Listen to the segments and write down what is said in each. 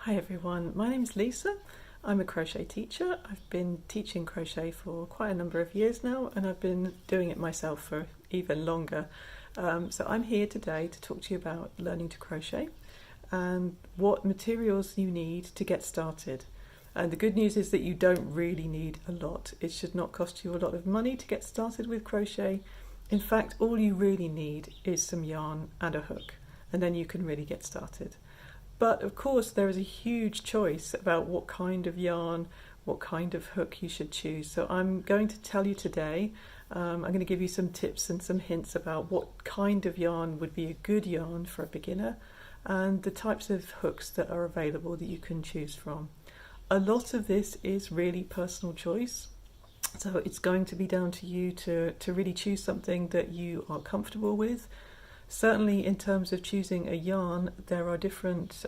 Hi everyone, my name's Lisa. I'm a crochet teacher. I've been teaching crochet for quite a number of years now, and I've been doing it myself for even longer. So I'm here today to talk to you about learning to crochet and what materials you need to get started. And the good news is that you don't really need a lot. It should not cost you a lot of money to get started with crochet. In fact, all you really need is some yarn and a hook, and then you can really get started. But of course there is a huge choice about what kind of yarn, what kind of hook you should choose. So I'm going to tell you today, I'm going to give you some tips and some hints about what kind of yarn would be a good yarn for a beginner and the types of hooks that are available that you can choose from. A lot of this is really personal choice. So it's going to be down to you to really choose something that you are comfortable with. Certainly in terms of choosing a yarn, there are different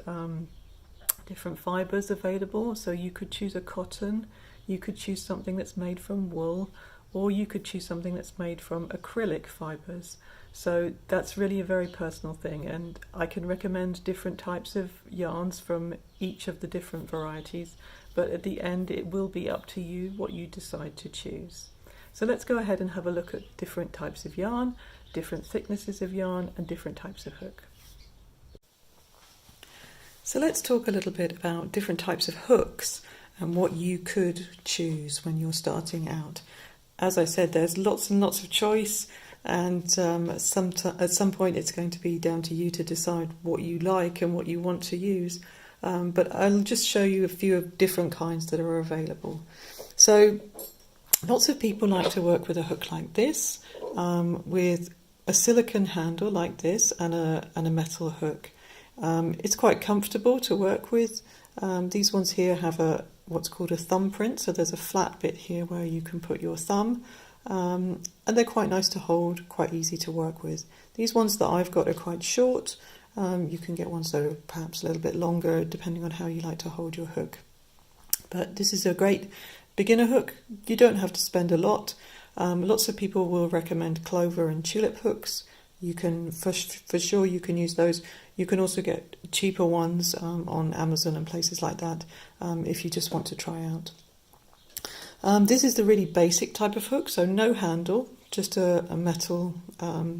fibres available. So you could choose a cotton, you could choose something that's made from wool, or you could choose something that's made from acrylic fibres. So that's really a very personal thing, and I can recommend different types of yarns from each of the different varieties, but at the end it will be up to you what you decide to choose. So let's go ahead and have a look at different types of yarn, different thicknesses of yarn, and different types of hook. So let's talk a little bit about different types of hooks and what you could choose when you're starting out. As I said, there's lots and lots of choice, and at some point it's going to be down to you to decide what you like and what you want to use. But I'll just show you a few of different kinds that are available. So lots of people like to work with a hook like this, with a silicone handle like this and a metal hook. It's quite comfortable to work with. These ones here have what's called a thumbprint, so there's a flat bit here where you can put your thumb, and they're quite nice to hold, quite easy to work with. These ones that I've got are quite short. You can get ones that are perhaps a little bit longer depending on how you like to hold your hook. But this is a great beginner hook. You don't have to spend a lot. Lots of people will recommend clover and tulip hooks. You can, for sure, you can use those. You can also get cheaper ones on Amazon and places like that if you just want to try out. This is the really basic type of hook, so no handle, just a metal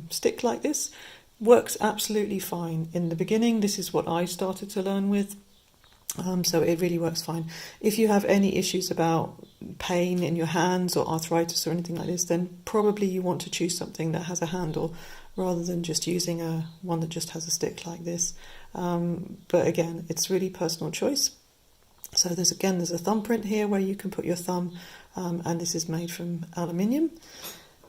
stick like this. Works absolutely fine. In the beginning, this is what I started to learn with. So it really works fine. If you have any issues about pain in your hands or arthritis or anything like this, then probably you want to choose something that has a handle rather than just using one that just has a stick like this. But again, it's really personal choice. So there's a thumbprint here where you can put your thumb, and this is made from aluminium.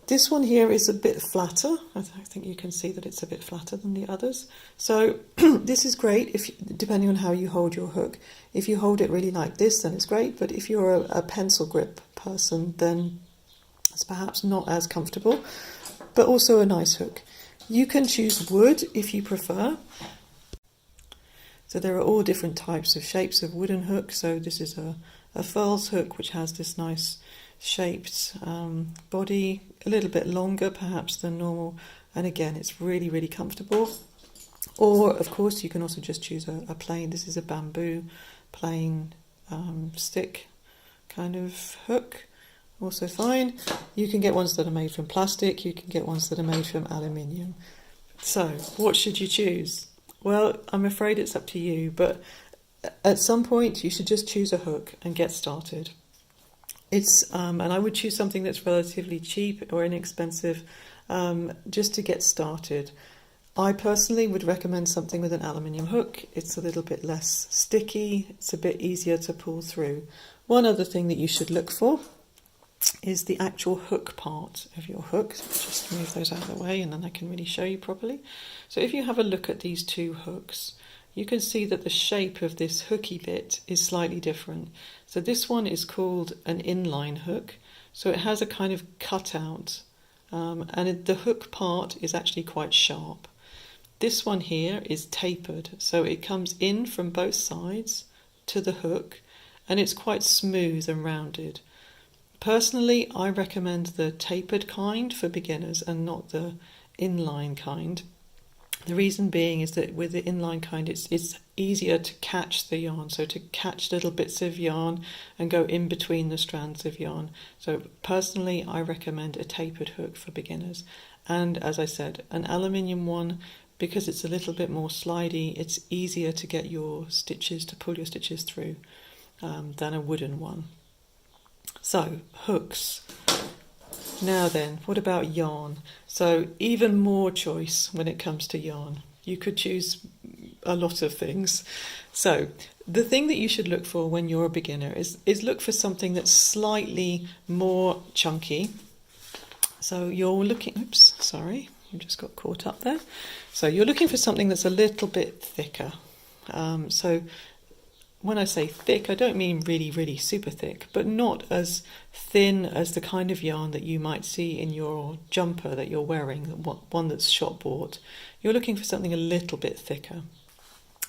This one here is a bit flatter. I think you can see that it's a bit flatter than the others. So this is great depending on how you hold your hook. If you hold it really like this, then it's great. But if you're a pencil grip person, then it's perhaps not as comfortable, but also a nice hook. You can choose wood if you prefer. So there are all different types of shapes of wooden hook. So this is a furls hook, which has this nice shaped body, a little bit longer perhaps than normal, and again it's really, really comfortable. Or of course you can also just choose a plain, this is a bamboo plain stick kind of hook, also fine. You can get ones that are made from plastic, you can get ones that are made from aluminium. So what should you choose? Well, I'm afraid it's up to you, but at some point you should just choose a hook and get started. And I would choose something that's relatively cheap or inexpensive, just to get started. I personally would recommend something with an aluminium hook. It's a little bit less sticky, it's a bit easier to pull through. One other thing that you should look for is the actual hook part of your hook. Just move those out of the way and then I can really show you properly. So if you have a look at these two hooks, you can see that the shape of this hooky bit is slightly different. So this one is called an inline hook. So it has a kind of cutout, and the hook part is actually quite sharp. This one here is tapered, so it comes in from both sides to the hook, and it's quite smooth and rounded. Personally, I recommend the tapered kind for beginners and not the inline kind. The reason being is that with the inline kind, it's easier to catch the yarn, so to catch little bits of yarn and go in between the strands of yarn. So personally, I recommend a tapered hook for beginners. And as I said, an aluminium one, because it's a little bit more slidey, it's easier to get your stitches, to pull your stitches through than a wooden one. So, hooks. Now then, what about yarn? So even more choice when it comes to yarn. You could choose a lot of things. So the thing that you should look for when you're a beginner is look for something that's slightly more chunky. So you're looking, oops, sorry, I just got caught up there. So you're looking for something that's a little bit thicker. So when I say thick, I don't mean really, really super thick, but not as thin as the kind of yarn that you might see in your jumper that you're wearing, one that's shop bought. You're looking for something a little bit thicker.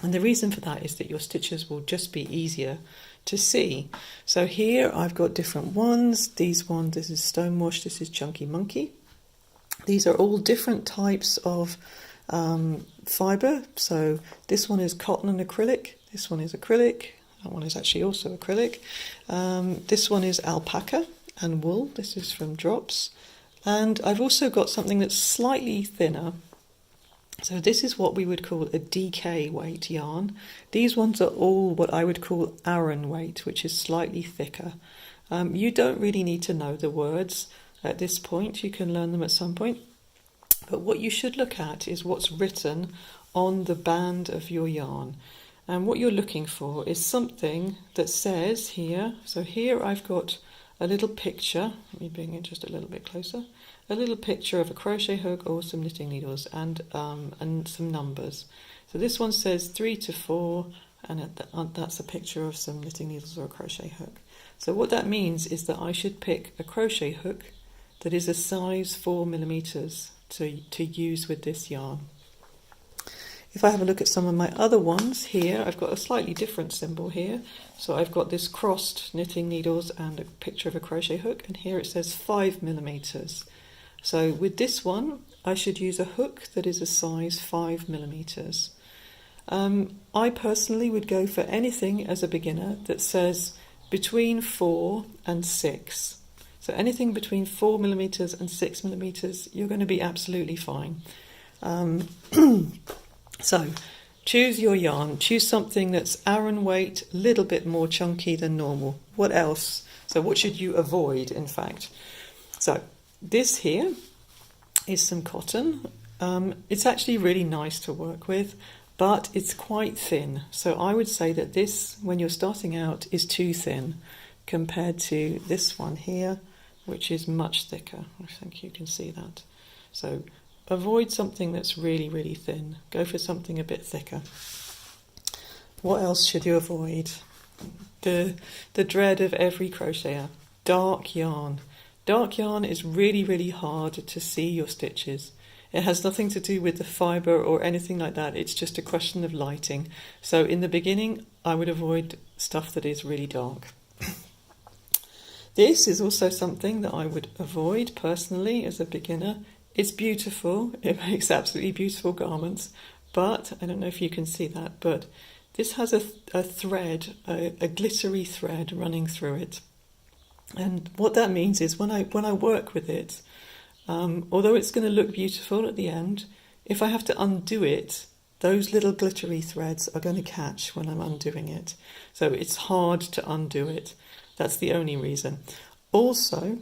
And the reason for that is that your stitches will just be easier to see. So here I've got different ones. These ones, this is Stonewashed, this is Chunky Monkey. These are all different types of fibre. So this one is cotton and acrylic. This one is acrylic. That one is actually also acrylic. This one is alpaca and wool. This is from Drops. And I've also got something that's slightly thinner. So this is what we would call a DK weight yarn. These ones are all what I would call Aran weight, which is slightly thicker. You don't really need to know the words at this point. You can learn them at some point. But what you should look at is what's written on the band of your yarn. And what you're looking for is something that says here, so here I've got a little picture, let me bring it just a little bit closer, a little picture of a crochet hook or some knitting needles and some numbers. So this one says 3 to 4, and that's a picture of some knitting needles or a crochet hook. So what that means is that I should pick a crochet hook that is a size 4mm to use with this yarn. If I have a look at some of my other ones here, I've got a slightly different symbol here. So I've got this crossed knitting needles and a picture of a crochet hook, and here it says 5mm. So with this one, I should use a hook that is a size 5mm. I personally would go for anything as a beginner that says between 4 and 6. So anything between 4mm and 6mm, you're going to be absolutely fine. So choose your yarn, choose something that's Aran weight, a little bit more chunky than normal. What else? So what should you avoid, in fact? So this here is some cotton. It's actually really nice to work with, but it's quite thin. So I would say that this, when you're starting out, is too thin compared to this one here, which is much thicker. I think you can see that. So avoid something that's really, really thin. Go for something a bit thicker. What else should you avoid? The dread of every crocheter, dark yarn. Dark yarn is really, really hard to see your stitches. It has nothing to do with the fibre or anything like that. It's just a question of lighting. So in the beginning, I would avoid stuff that is really dark. This is also something that I would avoid personally as a beginner. It's beautiful, it makes absolutely beautiful garments, but I don't know if you can see that, but this has a thread, a glittery thread running through it. And what that means is when I work with it, although it's going to look beautiful at the end, if I have to undo it, those little glittery threads are going to catch when I'm undoing it. So it's hard to undo it. That's the only reason. Also,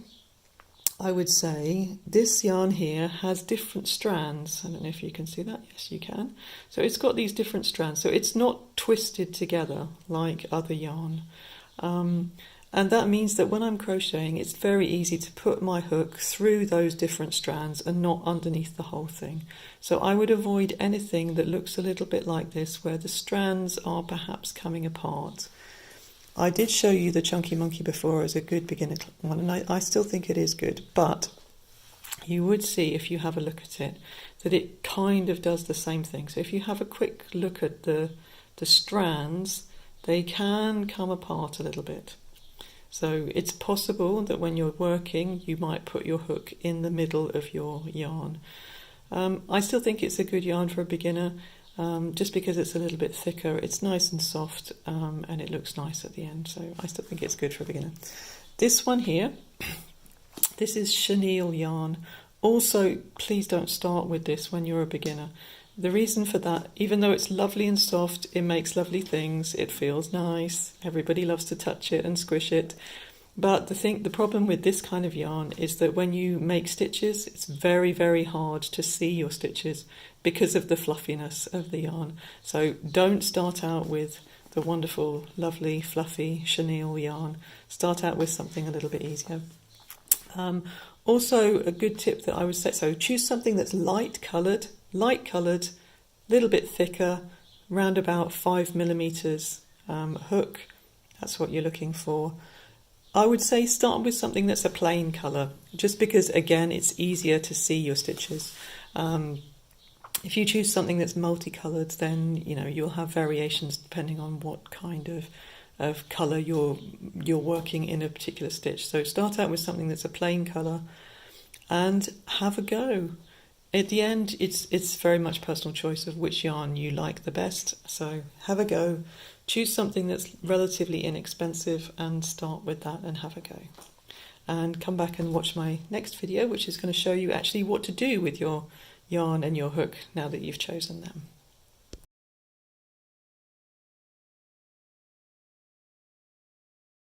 I would say this yarn here has different strands. I don't know if you can see that. Yes, you can. So it's got these different strands. So it's not twisted together like other yarn. And that means that when I'm crocheting, it's very easy to put my hook through those different strands and not underneath the whole thing. So I would avoid anything that looks a little bit like this, where the strands are perhaps coming apart. I did show you the Chunky Monkey before as a good beginner one, and I still think it is good, but you would see if you have a look at it that it kind of does the same thing. So if you have a quick look at the strands, they can come apart a little bit. So it's possible that when you're working, you might put your hook in the middle of your yarn. I still think it's a good yarn for a beginner, just because it's a little bit thicker. It's nice and soft, and it looks nice at the end, so I still think it's good for a beginner. This one here, this is chenille yarn. Also, please don't start with this when you're a beginner. The reason for that, even though it's lovely and soft, it makes lovely things, it feels nice, everybody loves to touch it and squish it. But the problem with this kind of yarn is that when you make stitches, it's very, very hard to see your stitches because of the fluffiness of the yarn. So don't start out with the wonderful, lovely, fluffy chenille yarn. Start out with something a little bit easier. Also, a good tip that I would say, so choose something that's light coloured, little bit thicker, round about 5mm hook. That's what you're looking for. I would say start with something that's a plain colour, just because, again, it's easier to see your stitches. If you choose something that's multicoloured, then you'll have variations depending on what kind of colour you're working in a particular stitch. So start out with something that's a plain colour and have a go. At the end, it's very much personal choice of which yarn you like the best. So have a go, choose something that's relatively inexpensive and start with that and have a go. And come back and watch my next video, which is going to show you actually what to do with your yarn and your hook now that you've chosen them.